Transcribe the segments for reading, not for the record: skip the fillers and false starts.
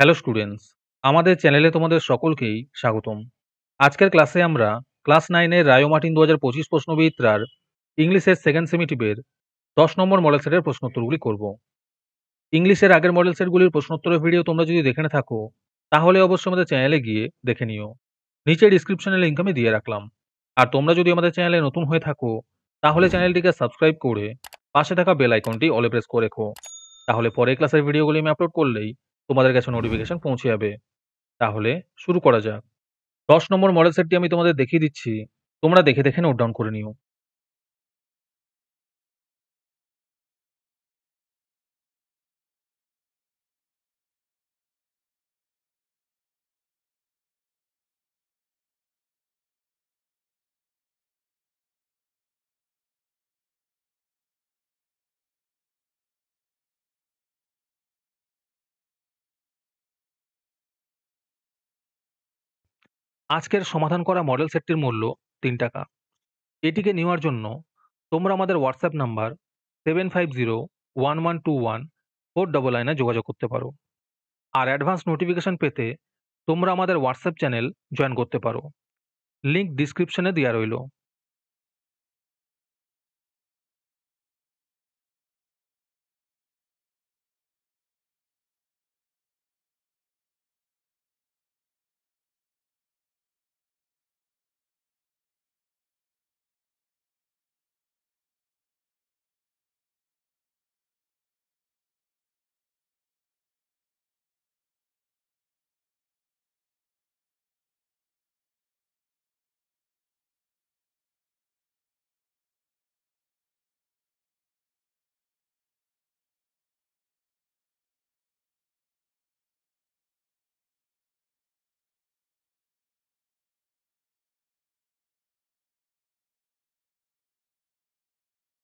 Hello students, আমাদের চ্যানেলে তোমাদের সকলকেই স্বাগতম। আজকের ক্লাসে আমরা ক্লাস 9 এর রায়ো মার্টিন 2025 প্রশ্নবিচিত্রার ইংলিশের সেকেন্ড সেমিটিভের 10 নম্বর মডেল সেটের প্রশ্নোত্তরগুলি করব। ইংলিশের আগের মডেল সেটগুলির প্রশ্নোত্তরের ভিডিও তোমরা যদি দেখে না থাকো, তাহলে অবশ্যই আমাদের চ্যানেলে গিয়ে দেখে নিও। নিচে ডিসক্রিপশনে লিংক আমি দিয়ে রাখলাম। আর তোমরা যদি আমাদের চ্যানেলে নতুন হয়ে থাকো, তাহলে চ্যানেলটিকে সাবস্ক্রাইব করে পাশে থাকা বেল আইকনটি অলে প্রেস করে রেখো। তাহলে পরের ক্লাসের ভিডিওগুলি আমি আপলোড করলেই তোমাদের কাছে নোটিফিকেশন পৌঁছে যাবে। তাহলে শুরু করা যাক। ১০ নম্বর মডেল সেটটি আমি তোমাদের দেখিয়ে দিচ্ছি। তোমরা দেখে, দেখে নোট ডাউন করে নিও। আজকের সমাধান করা মডেল সেটটির মূল্য ৳৩। এটিকে নেওয়ার জন্য তোমরা আমাদের WhatsApp নাম্বার 7501121499 এ যোগাযোগ করতে পারো। আর অ্যাডভান্স নোটিফিকেশন পেতে তোমরা আমাদের WhatsApp চ্যানেল জয়েন করতে পারো। লিংক ডিসক্রিপশনে দেয়া রইল।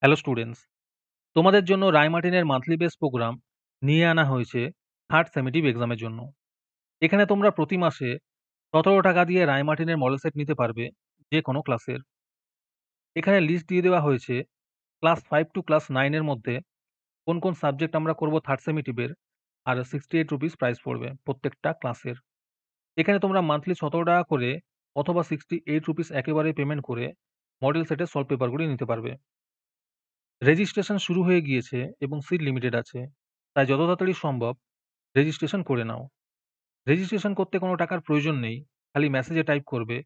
হ্যালো স্টুডেন্টস, তোমাদের জন্য রায় মার্টিনের মান্থলি বেস প্রোগ্রাম নিয়ে আনা হয়েছে থার্ড সেমেটিভ এক্সামের জন্য। এখানে তোমরা প্রতি মাসে ৳১৭ দিয়ে রায় মার্টিনের মডেল সেট নিতে পারবে যে কোনো ক্লাসের। এখানে লিস্ট দিয়ে দেওয়া হয়েছে ক্লাস 5 টু ক্লাস 9 এর মধ্যে কোন, কোন সাবজেক্ট আমরা করব থার্ড সেমিটিভের, আর ₹68 প্রাইস পড়বে প্রত্যেকটা ক্লাসের। এখানে তোমরা মান্থলি ৳১৭ করে অথবা ₹68 একেবারে পেমেন্ট করে মডেল সেটের সলভ পেপারগুলি নিতে পারবে। রেজিস্ট্রেশন শুরু হয়ে গিয়েছে এবং সিট লিমিটেড আছে। তাই যত তাড়াতাড়ি সম্ভব রেজিস্ট্রেশন করে নাও। রেজিস্ট্রেশন করতে কোনো টাকার প্রয়োজন নেই। খালি মেসেজে টাইপ করবে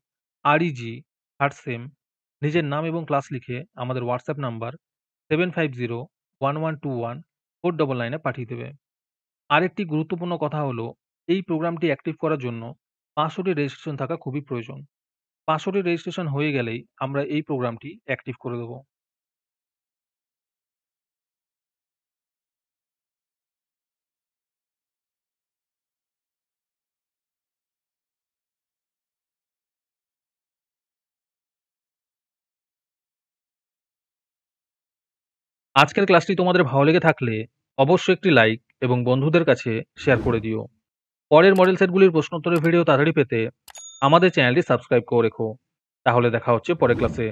REG থার্ড সেম, নিজের নাম এবং ক্লাস লিখে আমাদের WhatsApp নাম্বার 7501121499 এ পাঠিয়ে দেবে। আরেকটি গুরুত্বপূর্ণ কথা হলো, এই প্রোগ্রামটি অ্যাক্টিভ করার জন্য ৫০০ টি রেজিস্ট্রেশন থাকা খুবই প্রয়োজন। ৫০০ টি রেজিস্ট্রেশন হয়ে গেলেই আমরা এই প্রোগ্রামটি অ্যাক্টিভ করে দেব। আজকের ক্লাসটি তোমাদের ভালো লেগে থাকলে অবশ্যই একটি লাইক এবং বন্ধুদের কাছে শেয়ার করে দিও। পরের মডেল সেটগুলির প্রশ্নোত্তরের ভিডিও তাড়াতাড়ি পেতে আমাদের চ্যানেলটি সাবস্ক্রাইব করে রেখো। তাহলে দেখা হচ্ছে পরের ক্লাসে।